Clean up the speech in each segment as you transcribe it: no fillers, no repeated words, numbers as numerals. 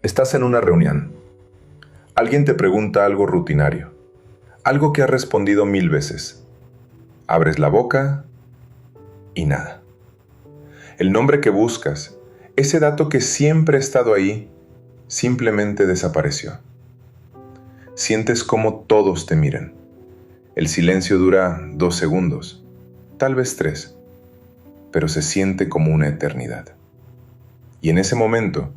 Estás en una reunión. Alguien te pregunta algo rutinario, algo que has respondido 1000 veces. Abres la boca y nada. El nombre que buscas, ese dato que siempre ha estado ahí, simplemente desapareció. Sientes cómo todos te miran. El silencio dura 2 segundos, tal vez 3, pero se siente como una eternidad. Y en ese momento,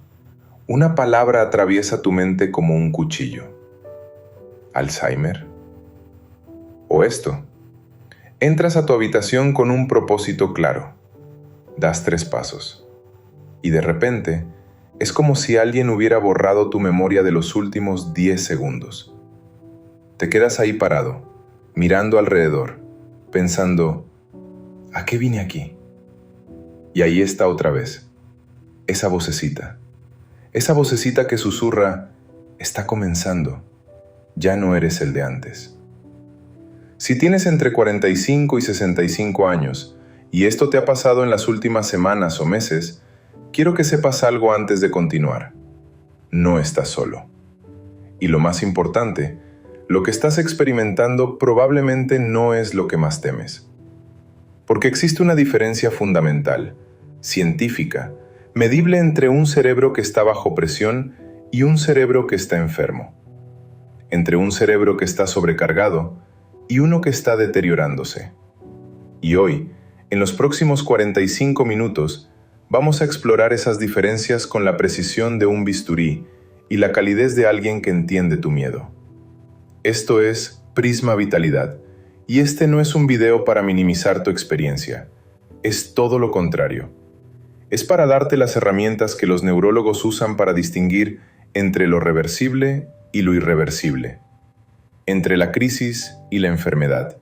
una palabra atraviesa tu mente como un cuchillo. ¿Alzheimer? ¿O esto? Entras a tu habitación con un propósito claro. Das 3 pasos. Y de repente, es como si alguien hubiera borrado tu memoria de los últimos 10 segundos. Te quedas ahí parado, mirando alrededor, pensando, ¿a qué vine aquí? Y ahí está otra vez, esa vocecita. Esa vocecita que susurra, está comenzando, ya no eres el de antes. Si tienes entre 45 y 65 años, y esto te ha pasado en las últimas semanas o meses, quiero que sepas algo antes de continuar. No estás solo. Y lo más importante, lo que estás experimentando probablemente no es lo que más temes. Porque existe una diferencia fundamental, científica, medible entre un cerebro que está bajo presión y un cerebro que está enfermo. Entre un cerebro que está sobrecargado y uno que está deteriorándose. Y hoy, en los próximos 45 minutos, vamos a explorar esas diferencias con la precisión de un bisturí y la calidez de alguien que entiende tu miedo. Esto es Prisma Vitalidad, y este no es un video para minimizar tu experiencia. Es todo lo contrario. Es para darte las herramientas que los neurólogos usan para distinguir entre lo reversible y lo irreversible, entre la crisis y la enfermedad,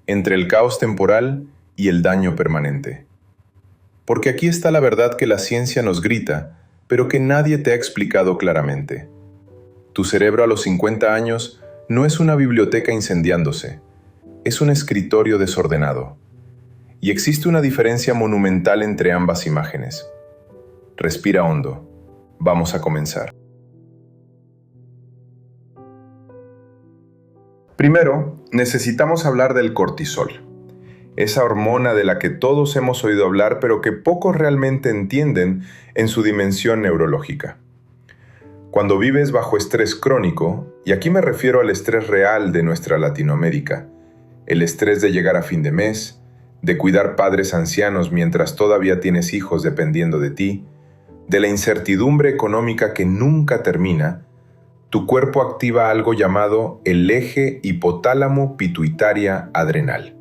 entre el caos temporal y el daño permanente. Porque aquí está la verdad que la ciencia nos grita, pero que nadie te ha explicado claramente. Tu cerebro a los 50 años no es una biblioteca incendiándose, es un escritorio desordenado. Y existe una diferencia monumental entre ambas imágenes. Respira hondo. Vamos a comenzar. Primero, necesitamos hablar del cortisol. Esa hormona de la que todos hemos oído hablar, pero que pocos realmente entienden en su dimensión neurológica. Cuando vives bajo estrés crónico, y aquí me refiero al estrés real de nuestra Latinoamérica, el estrés de llegar a fin de mes, de cuidar padres ancianos mientras todavía tienes hijos dependiendo de ti, de la incertidumbre económica que nunca termina, tu cuerpo activa algo llamado el eje hipotálamo-pituitaria-adrenal.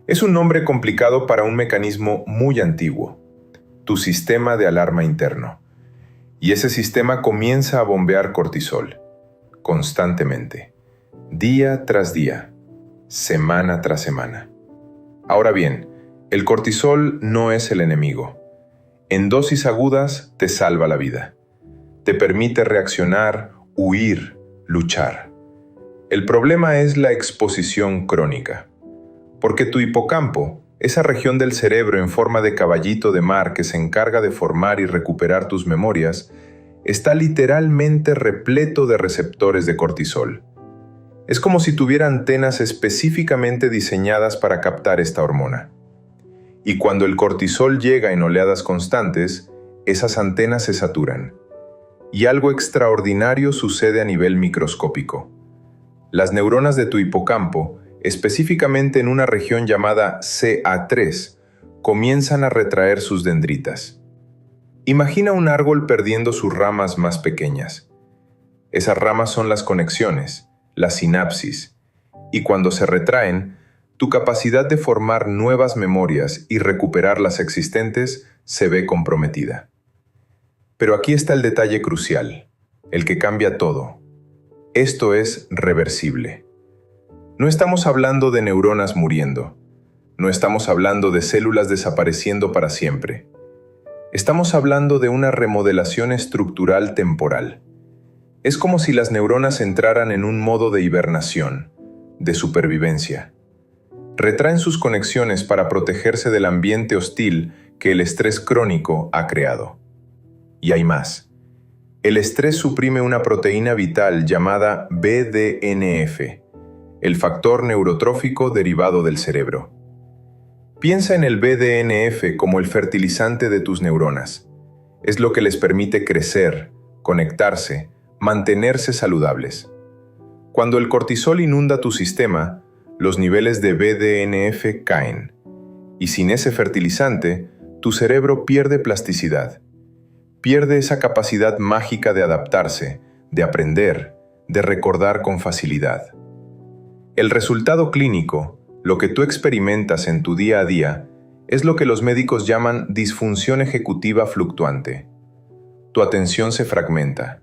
Es un nombre complicado para un mecanismo muy antiguo, tu sistema de alarma interno. Y ese sistema comienza a bombear cortisol, constantemente, día tras día, semana tras semana. Ahora bien, el cortisol no es el enemigo. En dosis agudas te salva la vida. Te permite reaccionar, huir, luchar. El problema es la exposición crónica. Porque tu hipocampo, esa región del cerebro en forma de caballito de mar que se encarga de formar y recuperar tus memorias, está literalmente repleto de receptores de cortisol. Es como si tuviera antenas específicamente diseñadas para captar esta hormona. Y cuando el cortisol llega en oleadas constantes, esas antenas se saturan. Y algo extraordinario sucede a nivel microscópico. Las neuronas de tu hipocampo, específicamente en una región llamada CA3, comienzan a retraer sus dendritas. Imagina un árbol perdiendo sus ramas más pequeñas. Esas ramas son las conexiones, las sinapsis, y cuando se retraen, tu capacidad de formar nuevas memorias y recuperar las existentes se ve comprometida. Pero aquí está el detalle crucial, el que cambia todo. Esto es reversible. No estamos hablando de neuronas muriendo. No estamos hablando de células desapareciendo para siempre. Estamos hablando de una remodelación estructural temporal. Es como si las neuronas entraran en un modo de hibernación, de supervivencia. Retraen sus conexiones para protegerse del ambiente hostil que el estrés crónico ha creado. Y hay más. El estrés suprime una proteína vital llamada BDNF, el factor neurotrófico derivado del cerebro. Piensa en el BDNF como el fertilizante de tus neuronas. Es lo que les permite crecer, conectarse, mantenerse saludables. Cuando el cortisol inunda tu sistema, los niveles de BDNF caen. Y sin ese fertilizante, tu cerebro pierde plasticidad. Pierde esa capacidad mágica de adaptarse, de aprender, de recordar con facilidad. El resultado clínico, lo que tú experimentas en tu día a día, es lo que los médicos llaman disfunción ejecutiva fluctuante. Tu atención se fragmenta.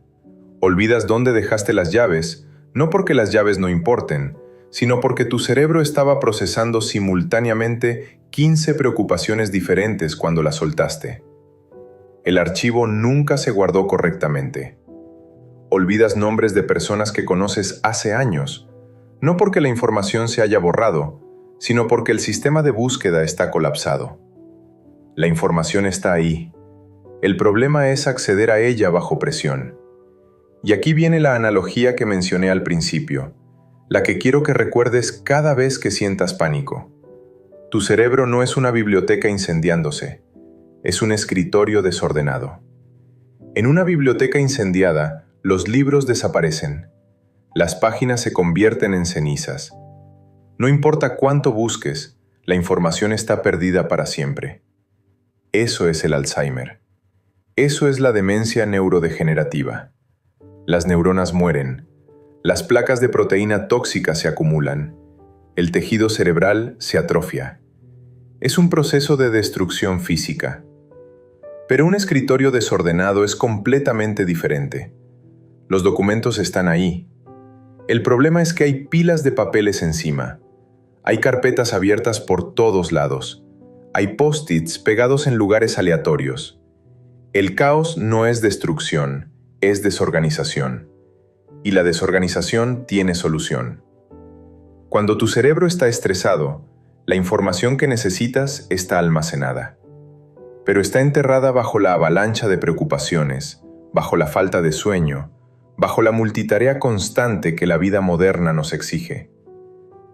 Olvidas dónde dejaste las llaves, no porque las llaves no importen, sino porque tu cerebro estaba procesando simultáneamente 15 preocupaciones diferentes cuando las soltaste. El archivo nunca se guardó correctamente. Olvidas nombres de personas que conoces hace años, no porque la información se haya borrado, sino porque el sistema de búsqueda está colapsado. La información está ahí. El problema es acceder a ella bajo presión. Y aquí viene la analogía que mencioné al principio, la que quiero que recuerdes cada vez que sientas pánico. Tu cerebro no es una biblioteca incendiándose, es un escritorio desordenado. En una biblioteca incendiada, los libros desaparecen. Las páginas se convierten en cenizas. No importa cuánto busques, la información está perdida para siempre. Eso es el Alzheimer. Eso es la demencia neurodegenerativa. Las neuronas mueren. Las placas de proteína tóxica se acumulan. El tejido cerebral se atrofia. Es un proceso de destrucción física. Pero un escritorio desordenado es completamente diferente. Los documentos están ahí. El problema es que hay pilas de papeles encima. Hay carpetas abiertas por todos lados. Hay post-its pegados en lugares aleatorios. El caos no es destrucción, es desorganización. Y la desorganización tiene solución. Cuando tu cerebro está estresado, la información que necesitas está almacenada. Pero está enterrada bajo la avalancha de preocupaciones, bajo la falta de sueño, bajo la multitarea constante que la vida moderna nos exige.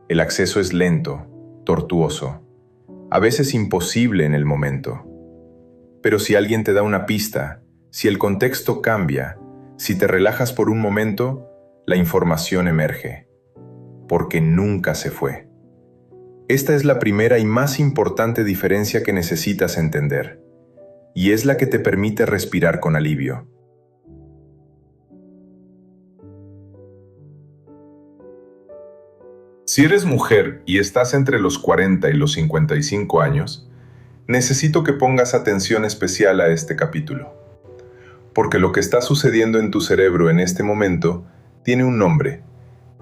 El acceso es lento, tortuoso, a veces imposible en el momento. Pero si alguien te da una pista, si el contexto cambia, si te relajas por un momento, la información emerge, porque nunca se fue. Esta es la primera y más importante diferencia que necesitas entender, y es la que te permite respirar con alivio. Si eres mujer y estás entre los 40 y los 55 años, necesito que pongas atención especial a este capítulo, porque lo que está sucediendo en tu cerebro en este momento tiene un nombre,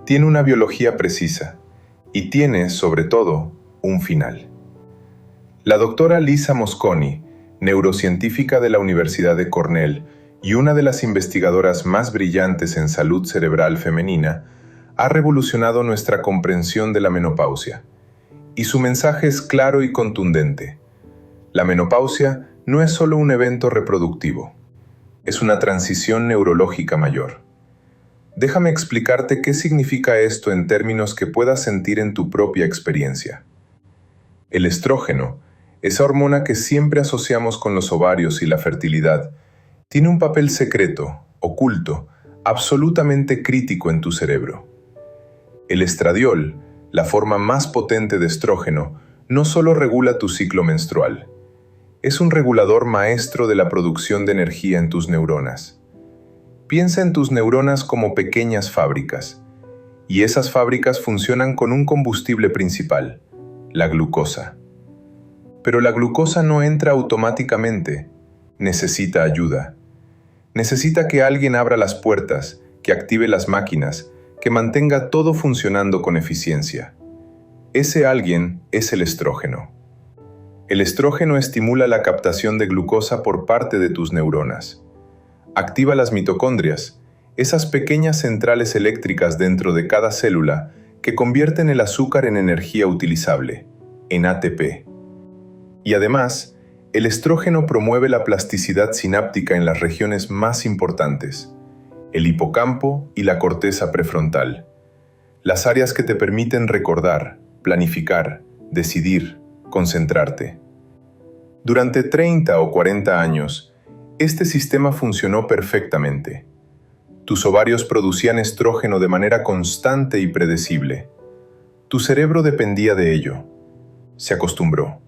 tiene una biología precisa, y tiene, sobre todo, un final. La doctora Lisa Mosconi, neurocientífica de la Universidad de Cornell y una de las investigadoras más brillantes en salud cerebral femenina, ha revolucionado nuestra comprensión de la menopausia. Y su mensaje es claro y contundente. La menopausia no es solo un evento reproductivo, es una transición neurológica mayor. Déjame explicarte qué significa esto en términos que puedas sentir en tu propia experiencia. El estrógeno, esa hormona que siempre asociamos con los ovarios y la fertilidad, tiene un papel secreto, oculto, absolutamente crítico en tu cerebro. El estradiol, la forma más potente de estrógeno, no solo regula tu ciclo menstrual, es un regulador maestro de la producción de energía en tus neuronas. Piensa en tus neuronas como pequeñas fábricas, y esas fábricas funcionan con un combustible principal, la glucosa. Pero la glucosa no entra automáticamente, necesita ayuda. Necesita que alguien abra las puertas, que active las máquinas, que mantenga todo funcionando con eficiencia. Ese alguien es el estrógeno. El estrógeno estimula la captación de glucosa por parte de tus neuronas. Activa las mitocondrias, esas pequeñas centrales eléctricas dentro de cada célula que convierten el azúcar en energía utilizable, en ATP. Y además, El estrógeno promueve la plasticidad sináptica en las regiones más importantes, el hipocampo y la corteza prefrontal, las áreas que te permiten recordar, planificar, decidir, concentrarte. Durante 30 o 40 años, este sistema funcionó perfectamente. Tus ovarios producían estrógeno de manera constante y predecible. Tu cerebro dependía de ello. Se acostumbró.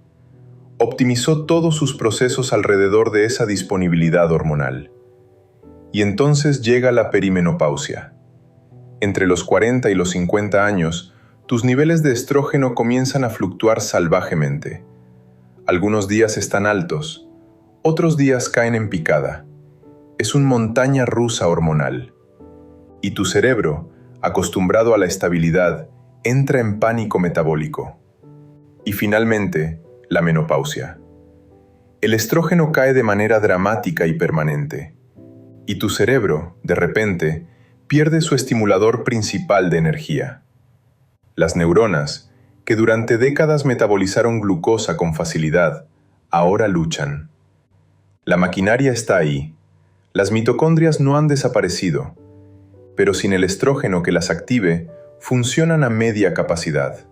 Optimizó todos sus procesos alrededor de esa disponibilidad hormonal. Y entonces llega la perimenopausia. Entre los 40 y los 50 años, tus niveles de estrógeno comienzan a fluctuar salvajemente. Algunos días están altos, otros días caen en picada. Es una montaña rusa hormonal. Y tu cerebro, acostumbrado a la estabilidad, entra en pánico metabólico. Y finalmente, la menopausia. El estrógeno cae de manera dramática y permanente. Y tu cerebro, de repente, pierde su estimulador principal de energía. Las neuronas, que durante décadas metabolizaron glucosa con facilidad, ahora luchan. La maquinaria está ahí. Las mitocondrias no han desaparecido, pero sin el estrógeno que las active, funcionan a media capacidad.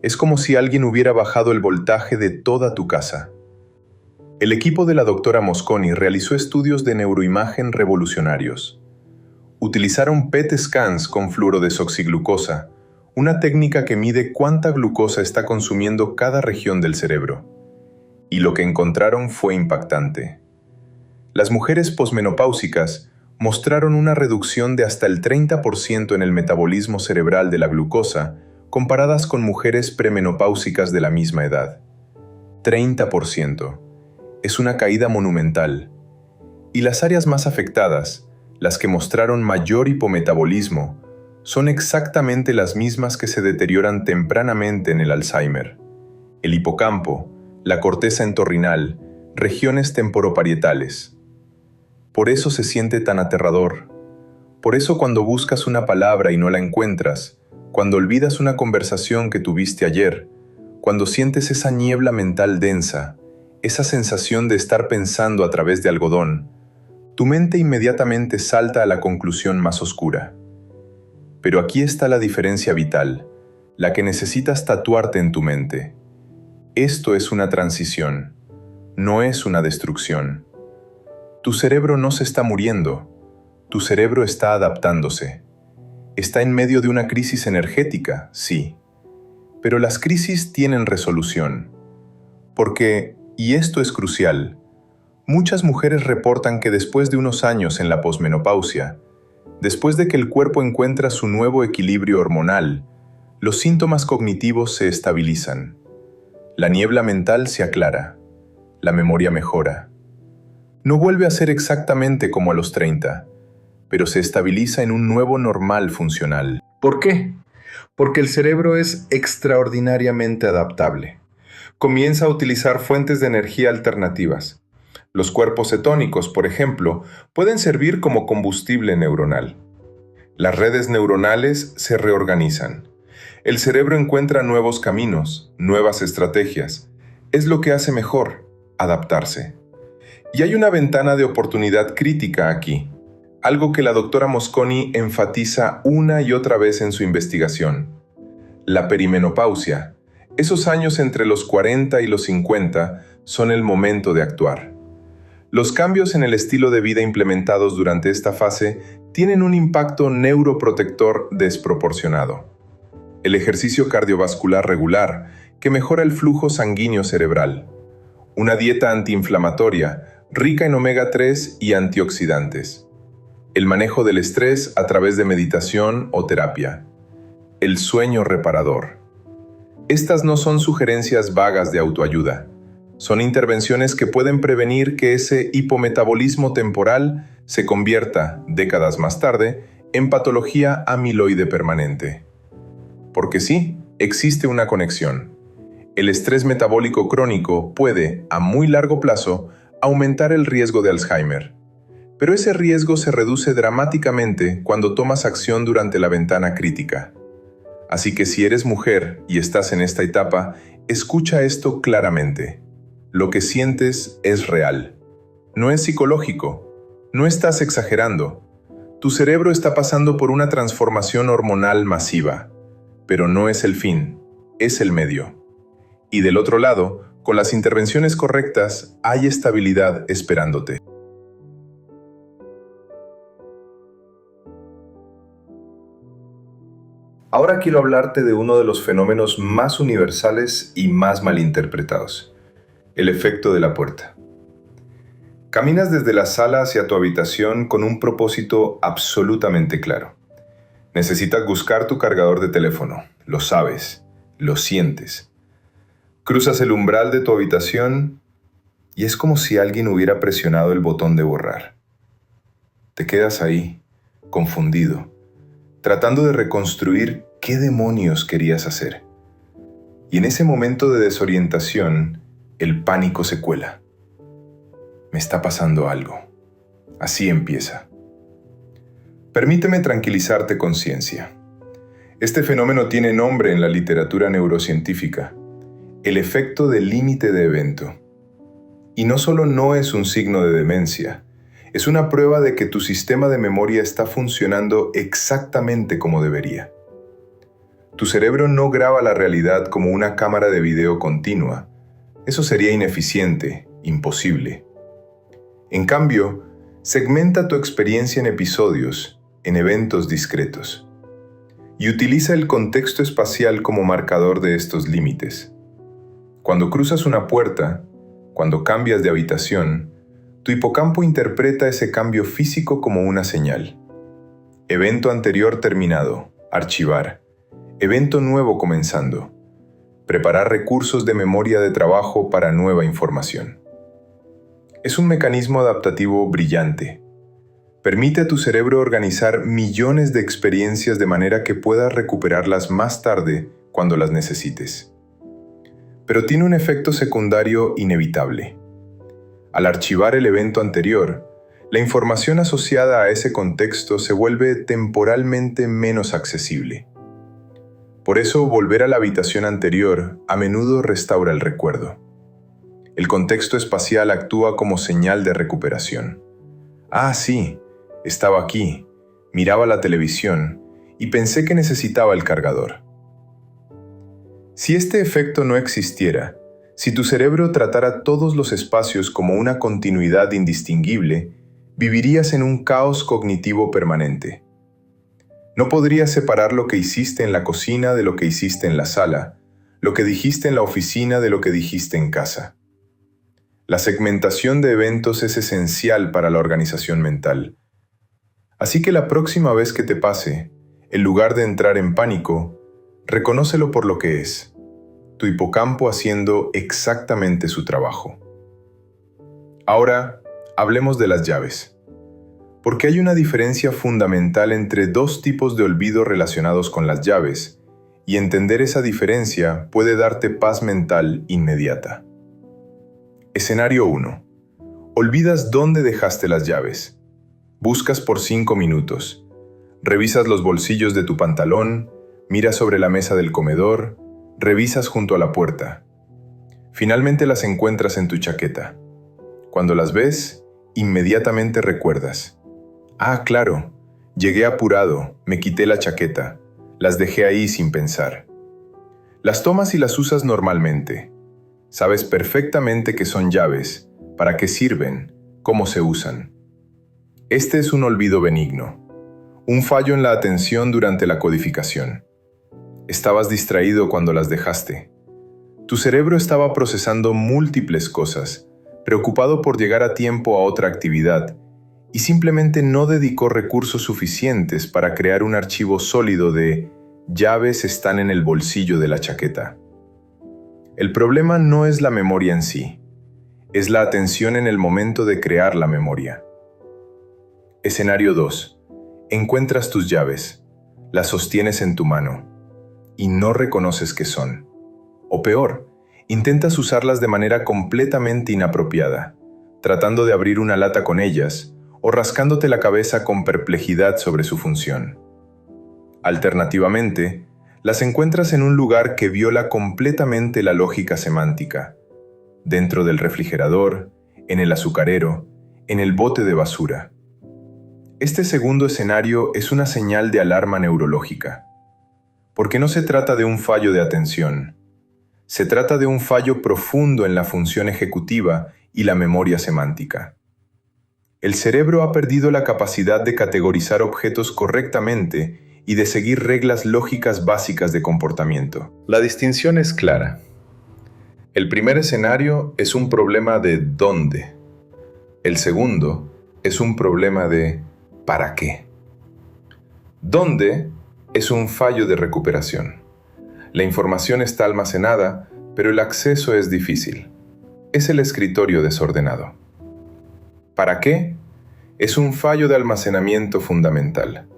Es como si alguien hubiera bajado el voltaje de toda tu casa. El equipo de la doctora Mosconi realizó estudios de neuroimagen revolucionarios. Utilizaron PET scans con fluorodesoxiglucosa, una técnica que mide cuánta glucosa está consumiendo cada región del cerebro. Y lo que encontraron fue impactante. Las mujeres posmenopáusicas mostraron una reducción de hasta el 30% en el metabolismo cerebral de la glucosa comparadas con mujeres premenopáusicas de la misma edad. 30%. Es una caída monumental. Y las áreas más afectadas, las que mostraron mayor hipometabolismo, son exactamente las mismas que se deterioran tempranamente en el Alzheimer. El hipocampo, la corteza entorrinal, regiones temporoparietales. Por eso se siente tan aterrador. Por eso cuando buscas una palabra y no la encuentras, cuando olvidas una conversación que tuviste ayer, cuando sientes esa niebla mental densa, esa sensación de estar pensando a través de algodón, tu mente inmediatamente salta a la conclusión más oscura. Pero aquí está la diferencia vital, la que necesitas tatuarte en tu mente. Esto es una transición, no es una destrucción. Tu cerebro no se está muriendo, tu cerebro está adaptándose. Está en medio de una crisis energética, sí, pero las crisis tienen resolución. Porque, y esto es crucial, muchas mujeres reportan que después de unos años en la posmenopausia, después de que el cuerpo encuentra su nuevo equilibrio hormonal, los síntomas cognitivos se estabilizan. La niebla mental se aclara, la memoria mejora. No vuelve a ser exactamente como a los 30, pero se estabiliza en un nuevo normal funcional. ¿Por qué? Porque el cerebro es extraordinariamente adaptable. Comienza a utilizar fuentes de energía alternativas. Los cuerpos cetónicos, por ejemplo, pueden servir como combustible neuronal. Las redes neuronales se reorganizan. El cerebro encuentra nuevos caminos, nuevas estrategias. Es lo que hace mejor, adaptarse. Y hay una ventana de oportunidad crítica aquí. Algo que la doctora Mosconi enfatiza una y otra vez en su investigación. La perimenopausia, esos años entre los 40 y los 50, son el momento de actuar. Los cambios en el estilo de vida implementados durante esta fase tienen un impacto neuroprotector desproporcionado. El ejercicio cardiovascular regular, que mejora el flujo sanguíneo cerebral. Una dieta antiinflamatoria, rica en omega 3 y antioxidantes. El manejo del estrés a través de meditación o terapia. El sueño reparador. Estas no son sugerencias vagas de autoayuda. Son intervenciones que pueden prevenir que ese hipometabolismo temporal se convierta, décadas más tarde, en patología amiloide permanente. Porque sí, existe una conexión. El estrés metabólico crónico puede, a muy largo plazo, aumentar el riesgo de Alzheimer. Pero ese riesgo se reduce dramáticamente cuando tomas acción durante la ventana crítica. Así que si eres mujer y estás en esta etapa, escucha esto claramente. Lo que sientes es real. No es psicológico. No estás exagerando. Tu cerebro está pasando por una transformación hormonal masiva, pero no es el fin, es el medio. Y del otro lado, con las intervenciones correctas, hay estabilidad esperándote. Ahora quiero hablarte de uno de los fenómenos más universales y más malinterpretados: el efecto de la puerta. Caminas desde la sala hacia tu habitación con un propósito absolutamente claro. Necesitas buscar tu cargador de teléfono, lo sabes, lo sientes. Cruzas el umbral de tu habitación y es como si alguien hubiera presionado el botón de borrar. Te quedas ahí, confundido, tratando de reconstruir qué demonios querías hacer. Y en ese momento de desorientación, el pánico se cuela. Me está pasando algo. Así empieza. Permíteme tranquilizarte con ciencia. Este fenómeno tiene nombre en la literatura neurocientífica: el efecto del límite de evento. Y no solo no es un signo de demencia, es una prueba de que tu sistema de memoria está funcionando exactamente como debería. Tu cerebro no graba la realidad como una cámara de video continua. Eso sería ineficiente, imposible. En cambio, segmenta tu experiencia en episodios, en eventos discretos, y utiliza el contexto espacial como marcador de estos límites. Cuando cruzas una puerta, cuando cambias de habitación, tu hipocampo interpreta ese cambio físico como una señal. Evento anterior terminado, archivar. Evento nuevo comenzando. Preparar recursos de memoria de trabajo para nueva información. Es un mecanismo adaptativo brillante. Permite a tu cerebro organizar millones de experiencias de manera que puedas recuperarlas más tarde cuando las necesites. Pero tiene un efecto secundario inevitable. Al archivar el evento anterior, la información asociada a ese contexto se vuelve temporalmente menos accesible. Por eso, volver a la habitación anterior a menudo restaura el recuerdo. El contexto espacial actúa como señal de recuperación. Ah, sí, estaba aquí, miraba la televisión y pensé que necesitaba el cargador. Si este efecto no existiera, si tu cerebro tratara todos los espacios como una continuidad indistinguible, vivirías en un caos cognitivo permanente. No podrías separar lo que hiciste en la cocina de lo que hiciste en la sala, lo que dijiste en la oficina de lo que dijiste en casa. La segmentación de eventos es esencial para la organización mental. Así que la próxima vez que te pase, en lugar de entrar en pánico, reconócelo por lo que es: tu hipocampo haciendo exactamente su trabajo. Ahora, hablemos de las llaves. Porque hay una diferencia fundamental entre dos tipos de olvido relacionados con las llaves, y entender esa diferencia puede darte paz mental inmediata. Escenario 1. Olvidas dónde dejaste las llaves. Buscas por 5 minutos. Revisas los bolsillos de tu pantalón, miras sobre la mesa del comedor, revisas junto a la puerta. Finalmente las encuentras en tu chaqueta. Cuando las ves, inmediatamente recuerdas: ah, claro, llegué apurado, me quité la chaqueta, las dejé ahí sin pensar. Las tomas y las usas normalmente. Sabes perfectamente qué son llaves, para qué sirven, cómo se usan. Este es un olvido benigno, un fallo en la atención durante la codificación. Estabas distraído cuando las dejaste. Tu cerebro estaba procesando múltiples cosas, preocupado por llegar a tiempo a otra actividad, y simplemente no dedicó recursos suficientes para crear un archivo sólido de llaves están en el bolsillo de la chaqueta. El problema no es la memoria en sí, es la atención en el momento de crear la memoria. Escenario 2. Encuentras tus llaves, las sostienes en tu mano y no reconoces qué son. O peor, intentas usarlas de manera completamente inapropiada, tratando de abrir una lata con ellas o rascándote la cabeza con perplejidad sobre su función. Alternativamente, las encuentras en un lugar que viola completamente la lógica semántica. dentro del refrigerador, en el azucarero, en el bote de basura. Este segundo escenario es una señal de alarma neurológica, porque no se trata de un fallo de atención, se trata de un fallo profundo en la función ejecutiva y la memoria semántica. El cerebro ha perdido la capacidad de categorizar objetos correctamente y de seguir reglas lógicas básicas de comportamiento. La distinción es clara. El primer escenario es un problema de ¿dónde? El segundo es un problema de ¿para qué? ¿Dónde? Es un fallo de recuperación. La información está almacenada, pero el acceso es difícil. Es el escritorio desordenado. ¿Para qué? Es un fallo de almacenamiento fundamental.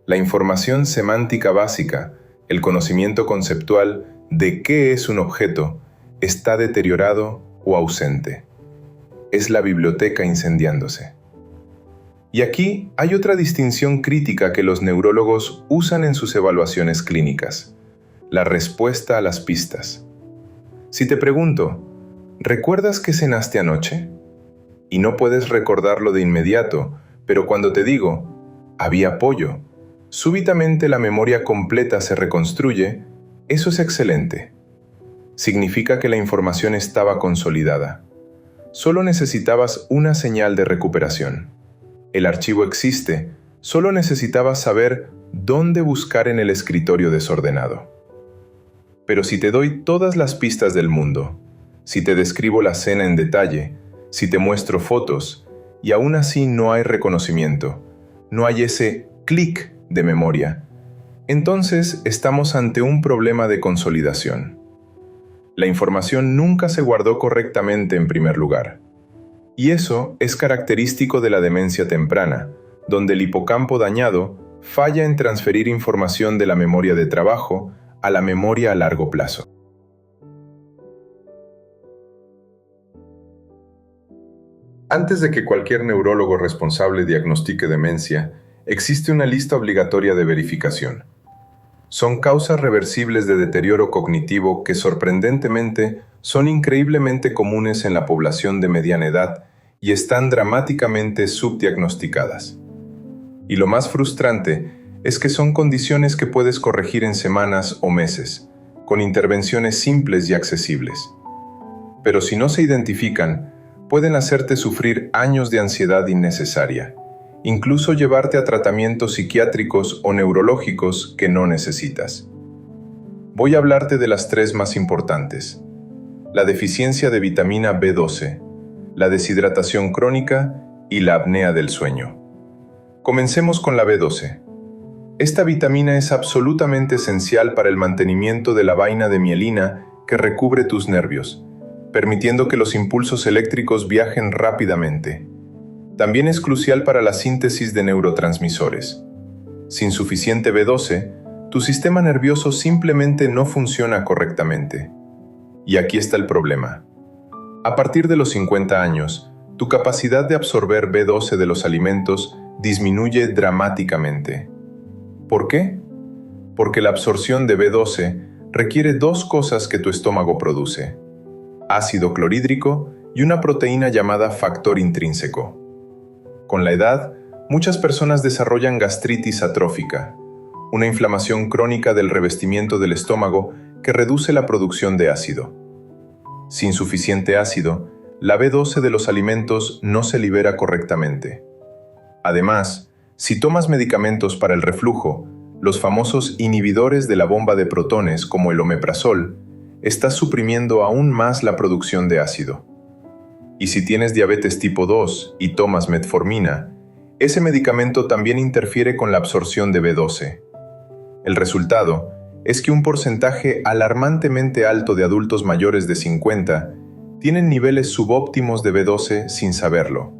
La información semántica básica, el conocimiento conceptual de qué es un objeto, está deteriorado o ausente. Es la biblioteca incendiándose. Y aquí hay otra distinción crítica que los neurólogos usan en sus evaluaciones clínicas: la respuesta a las pistas. Si te pregunto, ¿recuerdas qué cenaste anoche? Y no puedes recordarlo de inmediato, pero cuando te digo, había pollo, súbitamente la memoria completa se reconstruye. Eso es excelente. Significa que la información estaba consolidada. Solo necesitabas una señal de recuperación. El archivo existe, solo necesitabas saber dónde buscar en el escritorio desordenado. Pero si te doy todas las pistas del mundo, si te describo la cena en detalle, si te muestro fotos, y aún así no hay reconocimiento, no hay ese clic de memoria, entonces estamos ante un problema de consolidación. La información nunca se guardó correctamente en primer lugar. Y eso es característico de la demencia temprana, donde el hipocampo dañado falla en transferir información de la memoria de trabajo a la memoria a largo plazo. Antes de que cualquier neurólogo responsable diagnostique demencia, existe una lista obligatoria de verificación. Son causas reversibles de deterioro cognitivo que sorprendentemente son increíblemente comunes en la población de mediana edad y están dramáticamente subdiagnosticadas. Y lo más frustrante es que son condiciones que puedes corregir en semanas o meses, con intervenciones simples y accesibles. Pero si no se identifican, pueden hacerte sufrir años de ansiedad innecesaria, incluso llevarte a tratamientos psiquiátricos o neurológicos que no necesitas. Voy a hablarte de las tres más importantes: la deficiencia de vitamina B12, la deshidratación crónica y la apnea del sueño. Comencemos con la B12. Esta vitamina es absolutamente esencial para el mantenimiento de la vaina de mielina que recubre tus nervios, permitiendo que los impulsos eléctricos viajen rápidamente. También es crucial para la síntesis de neurotransmisores. Sin suficiente B12, tu sistema nervioso simplemente no funciona correctamente. Y aquí está el problema. A partir de los 50 años, tu capacidad de absorber B12 de los alimentos disminuye dramáticamente. ¿Por qué? Porque la absorción de B12 requiere dos cosas que tu estómago produce: ácido clorhídrico y una proteína llamada factor intrínseco. Con la edad, muchas personas desarrollan gastritis atrófica, una inflamación crónica del revestimiento del estómago que reduce la producción de ácido. Sin suficiente ácido, la B12 de los alimentos no se libera correctamente. Además, si tomas medicamentos para el reflujo, los famosos inhibidores de la bomba de protones como el omeprazol, estás suprimiendo aún más la producción de ácido. Y si tienes diabetes tipo 2 y tomas metformina, ese medicamento también interfiere con la absorción de B12. El resultado es que un porcentaje alarmantemente alto de adultos mayores de 50 tienen niveles subóptimos de B12 sin saberlo.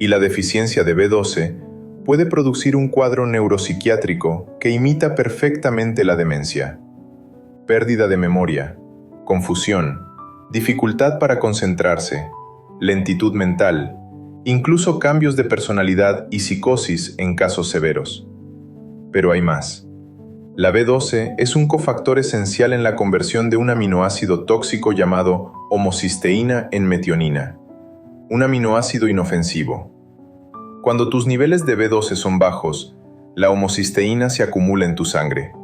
Y la deficiencia de B12 puede producir un cuadro neuropsiquiátrico que imita perfectamente la demencia: pérdida de memoria, confusión, dificultad para concentrarse, lentitud mental, incluso cambios de personalidad y psicosis en casos severos. Pero hay más. La B12 es un cofactor esencial en la conversión de un aminoácido tóxico llamado homocisteína en metionina, un aminoácido inofensivo. Cuando tus niveles de B12 son bajos, la homocisteína se acumula en tu sangre,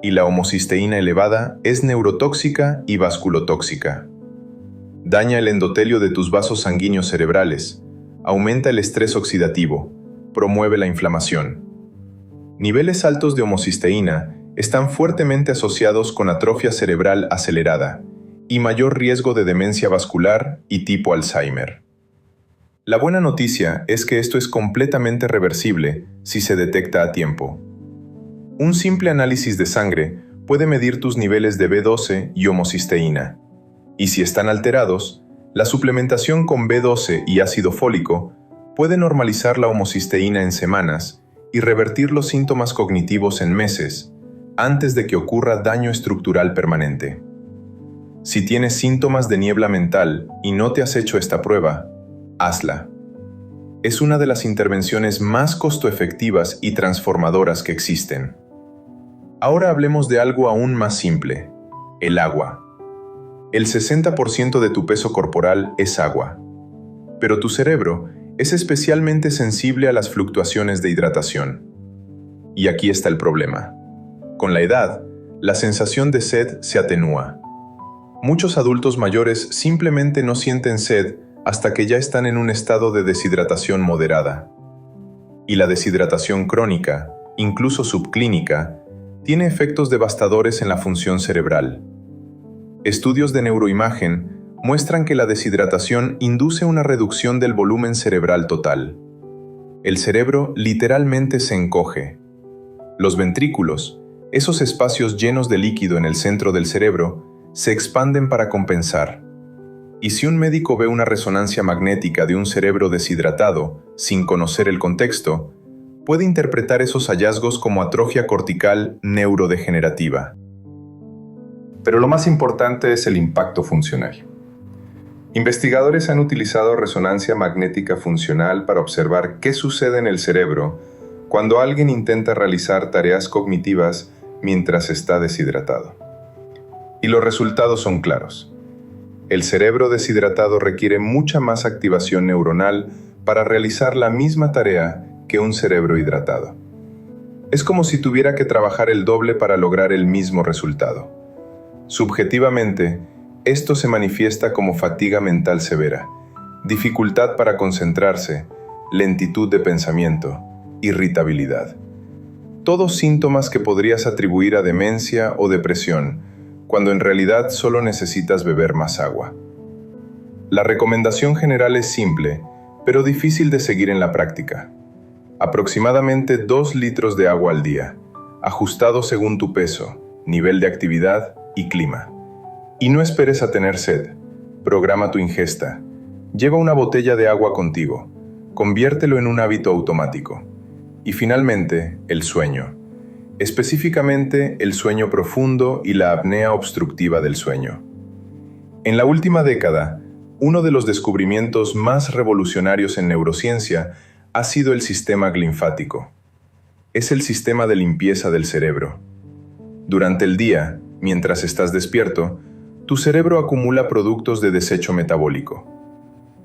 y la homocisteína elevada es neurotóxica y vasculotóxica. Daña el endotelio de tus vasos sanguíneos cerebrales, aumenta el estrés oxidativo, promueve la inflamación. Niveles altos de homocisteína están fuertemente asociados con atrofia cerebral acelerada y mayor riesgo de demencia vascular y tipo Alzheimer. La buena noticia es que esto es completamente reversible si se detecta a tiempo. Un simple análisis de sangre puede medir tus niveles de B12 y homocisteína, y si están alterados, la suplementación con B12 y ácido fólico puede normalizar la homocisteína en semanas y revertir los síntomas cognitivos en meses, antes de que ocurra daño estructural permanente. Si tienes síntomas de niebla mental y no te has hecho esta prueba, hazla. Es una de las intervenciones más costo-efectivas y transformadoras que existen. Ahora hablemos de algo aún más simple: el agua. El 60% de tu peso corporal es agua, pero tu cerebro es especialmente sensible a las fluctuaciones de hidratación. Y aquí está el problema. Con la edad, la sensación de sed se atenúa. Muchos adultos mayores simplemente no sienten sed hasta que ya están en un estado de deshidratación moderada. Y la deshidratación crónica, incluso subclínica, tiene efectos devastadores en la función cerebral. Estudios de neuroimagen muestran que la deshidratación induce una reducción del volumen cerebral total. El cerebro literalmente se encoge. Los ventrículos, esos espacios llenos de líquido en el centro del cerebro, se expanden para compensar. Y si un médico ve una resonancia magnética de un cerebro deshidratado, sin conocer el contexto, puede interpretar esos hallazgos como atrofia cortical neurodegenerativa. Pero lo más importante es el impacto funcional. Investigadores han utilizado resonancia magnética funcional para observar qué sucede en el cerebro cuando alguien intenta realizar tareas cognitivas mientras está deshidratado. Y los resultados son claros. El cerebro deshidratado requiere mucha más activación neuronal para realizar la misma tarea que un cerebro hidratado. Es como si tuviera que trabajar el doble para lograr el mismo resultado. Subjetivamente, esto se manifiesta como fatiga mental severa, dificultad para concentrarse, lentitud de pensamiento, irritabilidad. Todos síntomas que podrías atribuir a demencia o depresión, cuando en realidad solo necesitas beber más agua. La recomendación general es simple, pero difícil de seguir en la práctica. Aproximadamente 2 litros de agua al día, ajustado según tu peso, nivel de actividad y clima. Y no esperes a tener sed. Programa tu ingesta. Lleva una botella de agua contigo. Conviértelo en un hábito automático. Y finalmente, el sueño. Específicamente, el sueño profundo y la apnea obstructiva del sueño. En la última década, uno de los descubrimientos más revolucionarios en neurociencia ha sido el sistema linfático. Es el sistema de limpieza del cerebro. Durante el día, mientras estás despierto, tu cerebro acumula productos de desecho metabólico,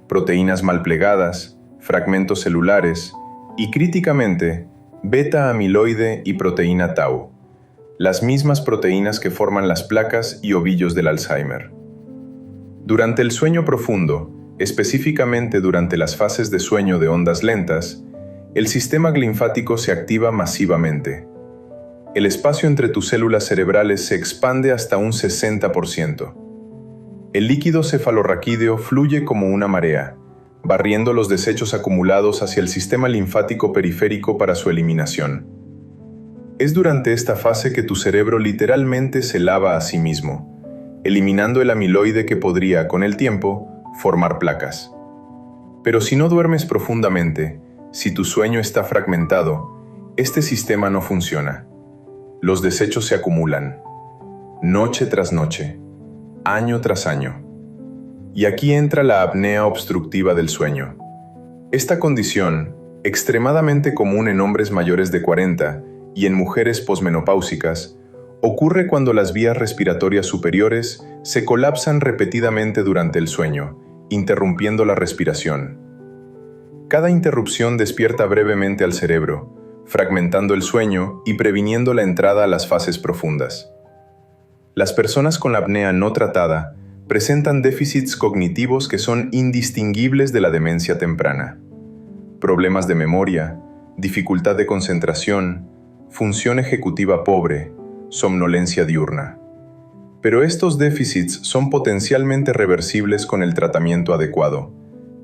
proteínas mal plegadas, fragmentos celulares y, críticamente, beta-amiloide y proteína tau, las mismas proteínas que forman las placas y ovillos del Alzheimer. Durante el sueño profundo, específicamente durante las fases de sueño de ondas lentas, el sistema linfático se activa masivamente. El espacio entre tus células cerebrales se expande hasta un 60%. El líquido cefalorraquídeo fluye como una marea, barriendo los desechos acumulados hacia el sistema linfático periférico para su eliminación. Es durante esta fase que tu cerebro literalmente se lava a sí mismo, eliminando el amiloide que podría, con el tiempo, formar placas. Pero si no duermes profundamente, si tu sueño está fragmentado, este sistema no funciona. Los desechos se acumulan, noche tras noche, año tras año. Y aquí entra la apnea obstructiva del sueño. Esta condición, extremadamente común en hombres mayores de 40 y en mujeres posmenopáusicas, ocurre cuando las vías respiratorias superiores se colapsan repetidamente durante el sueño, interrumpiendo la respiración. Cada interrupción despierta brevemente al cerebro, fragmentando el sueño y previniendo la entrada a las fases profundas. Las personas con la apnea no tratada presentan déficits cognitivos que son indistinguibles de la demencia temprana. Problemas de memoria, dificultad de concentración, función ejecutiva pobre, somnolencia diurna. Pero estos déficits son potencialmente reversibles con el tratamiento adecuado,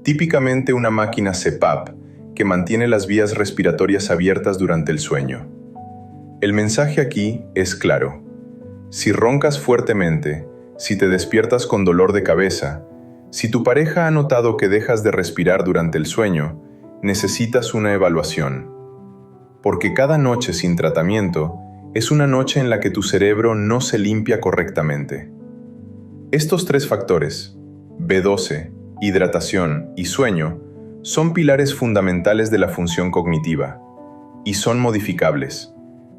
típicamente una máquina CPAP que mantiene las vías respiratorias abiertas durante el sueño. El mensaje aquí es claro. Si roncas fuertemente, si te despiertas con dolor de cabeza, si tu pareja ha notado que dejas de respirar durante el sueño, necesitas una evaluación. Porque cada noche sin tratamiento es una noche en la que tu cerebro no se limpia correctamente. Estos tres factores, B12, hidratación y sueño, son pilares fundamentales de la función cognitiva y son modificables.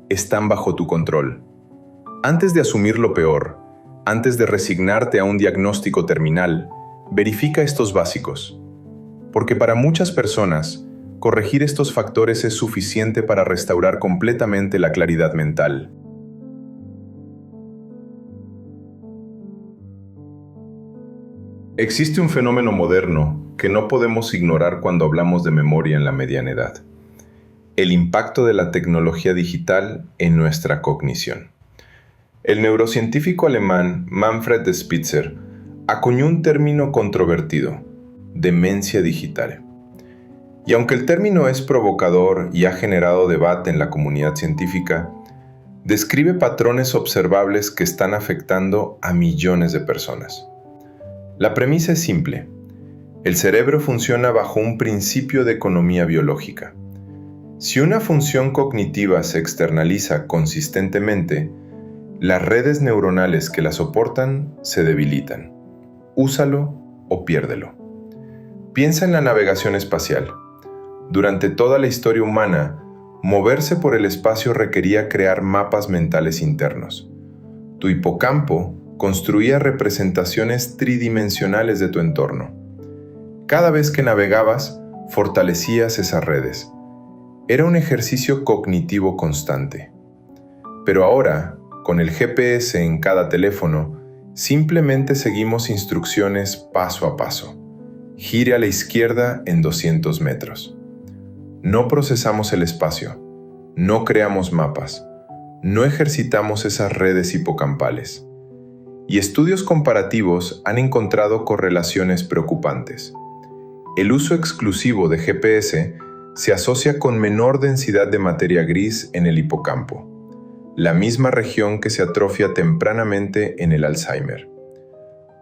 Están bajo tu control. Antes de asumir lo peor, antes de resignarte a un diagnóstico terminal, verifica estos básicos. Porque para muchas personas, corregir estos factores es suficiente para restaurar completamente la claridad mental. Existe un fenómeno moderno que no podemos ignorar cuando hablamos de memoria en la mediana edad: el impacto de la tecnología digital en nuestra cognición. El neurocientífico alemán Manfred Spitzer acuñó un término controvertido: demencia digital. Y aunque el término es provocador y ha generado debate en la comunidad científica, describe patrones observables que están afectando a millones de personas. La premisa es simple. El cerebro funciona bajo un principio de economía biológica. Si una función cognitiva se externaliza consistentemente, las redes neuronales que la soportan se debilitan. Úsalo o piérdelo. Piensa en la navegación espacial. Durante toda la historia humana, moverse por el espacio requería crear mapas mentales internos. Tu hipocampo construía representaciones tridimensionales de tu entorno. Cada vez que navegabas, fortalecías esas redes. Era un ejercicio cognitivo constante. Pero ahora, con el GPS en cada teléfono, simplemente seguimos instrucciones paso a paso. Gire a la izquierda en 200 metros. No procesamos el espacio, no creamos mapas, no ejercitamos esas redes hipocampales. Y estudios comparativos han encontrado correlaciones preocupantes. El uso exclusivo de GPS se asocia con menor densidad de materia gris en el hipocampo, la misma región que se atrofia tempranamente en el Alzheimer.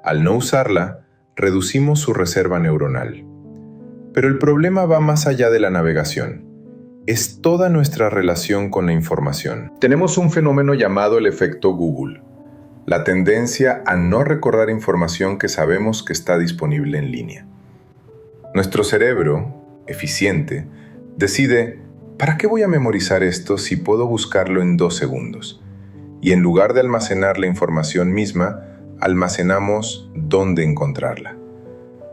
Al no usarla, reducimos su reserva neuronal. Pero el problema va más allá de la navegación. Es toda nuestra relación con la información. Tenemos un fenómeno llamado el efecto Google, la tendencia a no recordar información que sabemos que está disponible en línea. Nuestro cerebro, eficiente, decide: ¿para qué voy a memorizar esto si puedo buscarlo en 2 segundos? Y en lugar de almacenar la información misma, almacenamos dónde encontrarla.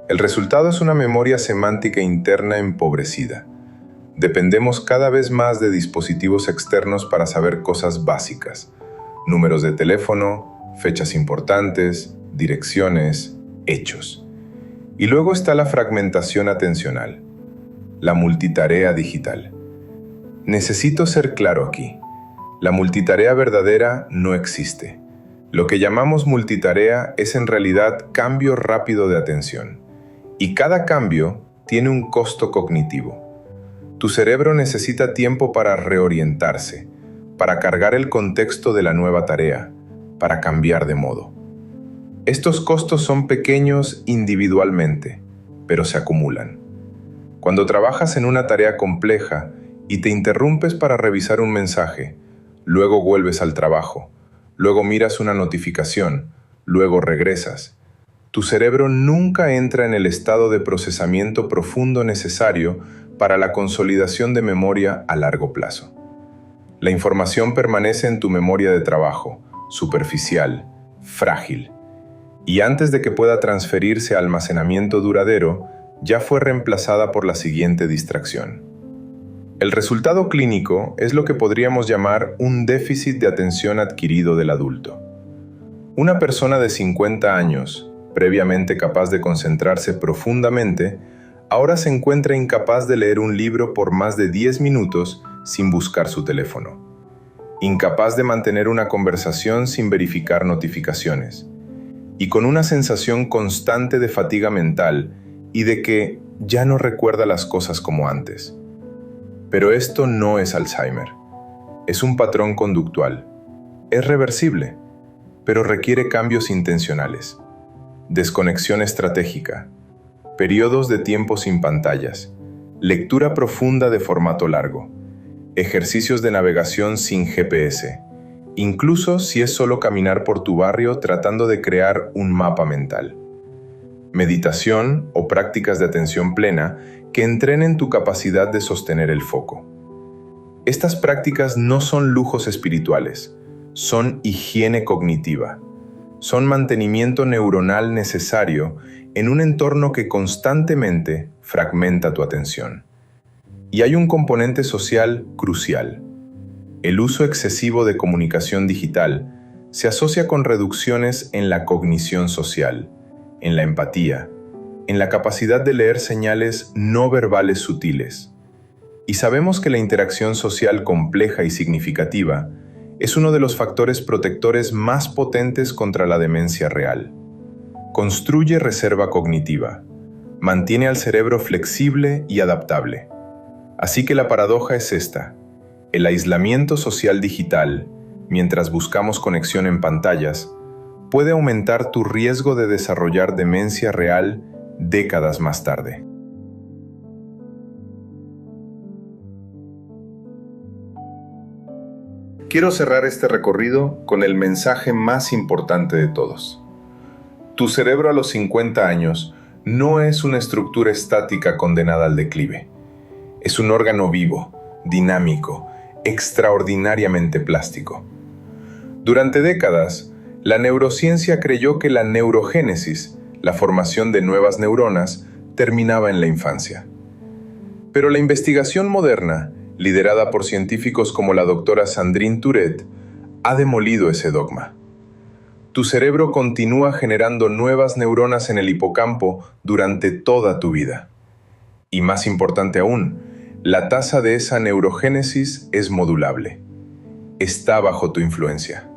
El resultado es una memoria semántica interna empobrecida. Dependemos cada vez más de dispositivos externos para saber cosas básicas: números de teléfono, fechas importantes, direcciones, hechos. Y luego está la fragmentación atencional, la multitarea digital. Necesito ser claro aquí. La multitarea verdadera no existe. Lo que llamamos multitarea es en realidad cambio rápido de atención. Y cada cambio tiene un costo cognitivo. Tu cerebro necesita tiempo para reorientarse, para cargar el contexto de la nueva tarea, para cambiar de modo. Estos costos son pequeños individualmente, pero se acumulan. Cuando trabajas en una tarea compleja y te interrumpes para revisar un mensaje, luego vuelves al trabajo, luego miras una notificación, luego regresas. Tu cerebro nunca entra en el estado de procesamiento profundo necesario para la consolidación de memoria a largo plazo. La información permanece en tu memoria de trabajo, superficial, frágil, y antes de que pueda transferirse a almacenamiento duradero, ya fue reemplazada por la siguiente distracción. El resultado clínico es lo que podríamos llamar un déficit de atención adquirido del adulto. Una persona de 50 años, previamente capaz de concentrarse profundamente, ahora se encuentra incapaz de leer un libro por más de 10 minutos sin buscar su teléfono. Incapaz de mantener una conversación sin verificar notificaciones. Y con una sensación constante de fatiga mental y de que ya no recuerda las cosas como antes. Pero esto no es Alzheimer. Es un patrón conductual. Es reversible, pero requiere cambios intencionales. Desconexión estratégica. Periodos de tiempo sin pantallas. Lectura profunda de formato largo. Ejercicios de navegación sin GPS. Incluso si es solo caminar por tu barrio tratando de crear un mapa mental. Meditación o prácticas de atención plena que entrenen tu capacidad de sostener el foco. Estas prácticas no son lujos espirituales, son higiene cognitiva. Son mantenimiento neuronal necesario en un entorno que constantemente fragmenta tu atención. Y hay un componente social crucial. El uso excesivo de comunicación digital se asocia con reducciones en la cognición social, en la empatía, en la capacidad de leer señales no verbales sutiles. Y sabemos que la interacción social compleja y significativa es uno de los factores protectores más potentes contra la demencia real. Construye reserva cognitiva, mantiene al cerebro flexible y adaptable. Así que la paradoja es esta: el aislamiento social digital, mientras buscamos conexión en pantallas, puede aumentar tu riesgo de desarrollar demencia real décadas más tarde. Quiero cerrar este recorrido con el mensaje más importante de todos. Tu cerebro a los 50 años no es una estructura estática condenada al declive. Es un órgano vivo, dinámico, extraordinariamente plástico. Durante décadas, la neurociencia creyó que la neurogénesis, la formación de nuevas neuronas, terminaba en la infancia. Pero la investigación moderna, liderada por científicos como la doctora Sandrine Tourette, ha demolido ese dogma. Tu cerebro continúa generando nuevas neuronas en el hipocampo durante toda tu vida. Y más importante aún, la tasa de esa neurogénesis es modulable. Está bajo tu influencia.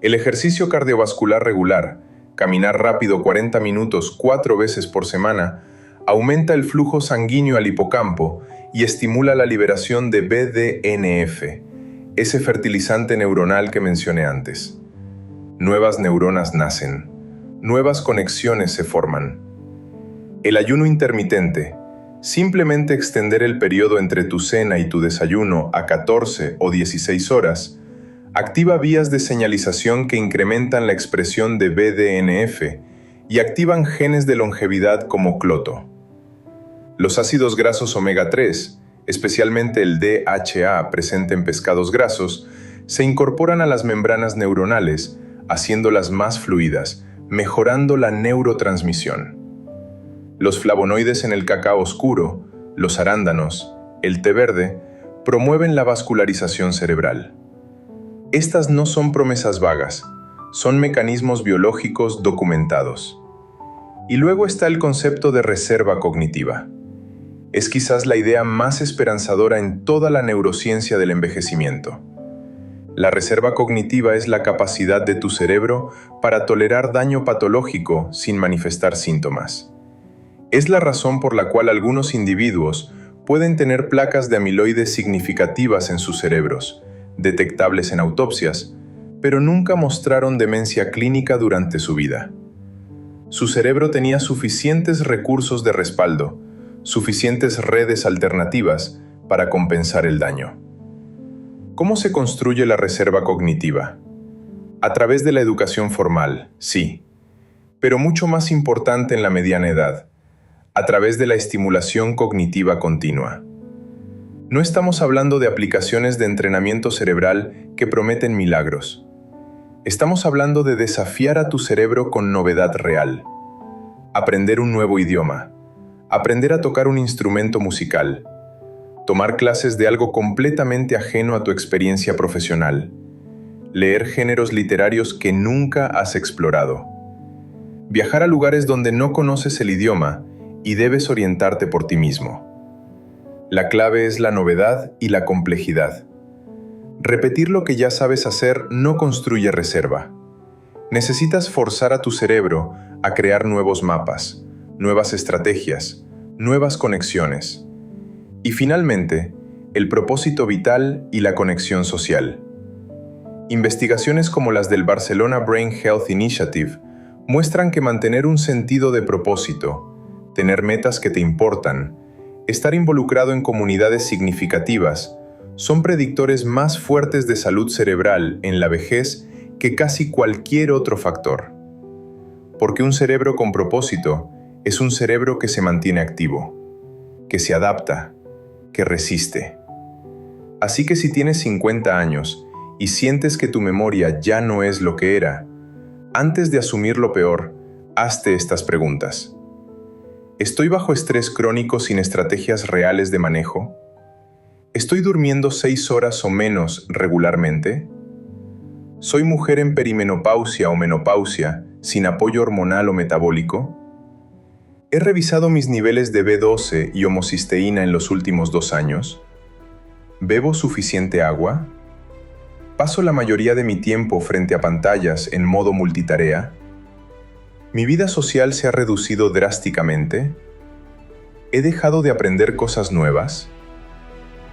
El ejercicio cardiovascular regular, caminar rápido 40 minutos 4 veces por semana, aumenta el flujo sanguíneo al hipocampo y estimula la liberación de BDNF, ese fertilizante neuronal que mencioné antes. Nuevas neuronas nacen, nuevas conexiones se forman. El ayuno intermitente, simplemente extender el periodo entre tu cena y tu desayuno a 14 o 16 horas, activa vías de señalización que incrementan la expresión de BDNF y activan genes de longevidad como cloto. Los ácidos grasos omega 3, especialmente el DHA presente en pescados grasos, se incorporan a las membranas neuronales, haciéndolas más fluidas, mejorando la neurotransmisión. Los flavonoides en el cacao oscuro, los arándanos, el té verde, promueven la vascularización cerebral. Estas no son promesas vagas, son mecanismos biológicos documentados. Y luego está el concepto de reserva cognitiva. Es quizás la idea más esperanzadora en toda la neurociencia del envejecimiento. La reserva cognitiva es la capacidad de tu cerebro para tolerar daño patológico sin manifestar síntomas. Es la razón por la cual algunos individuos pueden tener placas de amiloides significativas en sus cerebros, detectables en autopsias, pero nunca mostraron demencia clínica durante su vida. Su cerebro tenía suficientes recursos de respaldo, suficientes redes alternativas para compensar el daño. ¿Cómo se construye la reserva cognitiva? A través de la educación formal, sí, pero mucho más importante en la mediana edad, a través de la estimulación cognitiva continua. No estamos hablando de aplicaciones de entrenamiento cerebral que prometen milagros. Estamos hablando de desafiar a tu cerebro con novedad real. Aprender un nuevo idioma. Aprender a tocar un instrumento musical. Tomar clases de algo completamente ajeno a tu experiencia profesional. Leer géneros literarios que nunca has explorado. Viajar a lugares donde no conoces el idioma y debes orientarte por ti mismo. La clave es la novedad y la complejidad. Repetir lo que ya sabes hacer no construye reserva. Necesitas forzar a tu cerebro a crear nuevos mapas, nuevas estrategias, nuevas conexiones. Y finalmente, el propósito vital y la conexión social. Investigaciones como las del Barcelona Brain Health Initiative muestran que mantener un sentido de propósito, tener metas que te importan, estar involucrado en comunidades significativas, son predictores más fuertes de salud cerebral en la vejez que casi cualquier otro factor. Porque un cerebro con propósito es un cerebro que se mantiene activo, que se adapta, que resiste. Así que si tienes 50 años y sientes que tu memoria ya no es lo que era, antes de asumir lo peor, hazte estas preguntas. ¿Estoy bajo estrés crónico sin estrategias reales de manejo? ¿Estoy durmiendo 6 horas o menos regularmente? ¿Soy mujer en perimenopausia o menopausia sin apoyo hormonal o metabólico? ¿He revisado mis niveles de B12 y homocisteína en los últimos 2 años? ¿Bebo suficiente agua? ¿Paso la mayoría de mi tiempo frente a pantallas en modo multitarea? ¿Mi vida social se ha reducido drásticamente? ¿He dejado de aprender cosas nuevas?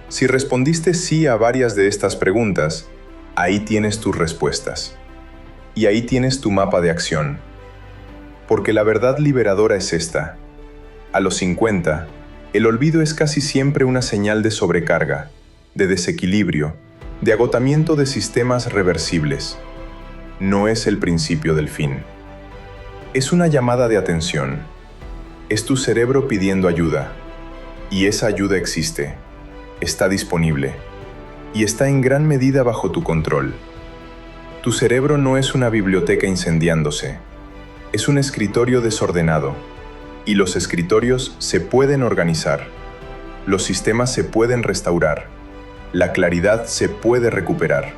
Si respondiste sí a varias de estas preguntas, ahí tienes tus respuestas. Y ahí tienes tu mapa de acción. Porque la verdad liberadora es esta. A los 50, el olvido es casi siempre una señal de sobrecarga, de desequilibrio, de agotamiento de sistemas reversibles. No es el principio del fin. Es una llamada de atención. Es tu cerebro pidiendo ayuda. Y esa ayuda existe. Está disponible. Y está en gran medida bajo tu control. Tu cerebro no es una biblioteca incendiándose. Es un escritorio desordenado. Y los escritorios se pueden organizar. Los sistemas se pueden restaurar. La claridad se puede recuperar.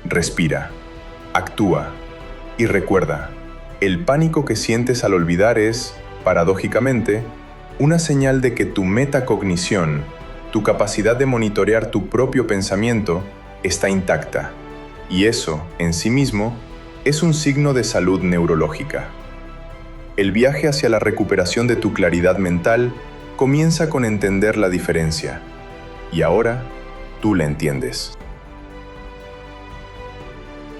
Respira. Actúa. Y recuerda. El pánico que sientes al olvidar es, paradójicamente, una señal de que tu metacognición, tu capacidad de monitorear tu propio pensamiento, está intacta. Y eso, en sí mismo, es un signo de salud neurológica. El viaje hacia la recuperación de tu claridad mental comienza con entender la diferencia. Y ahora, tú la entiendes.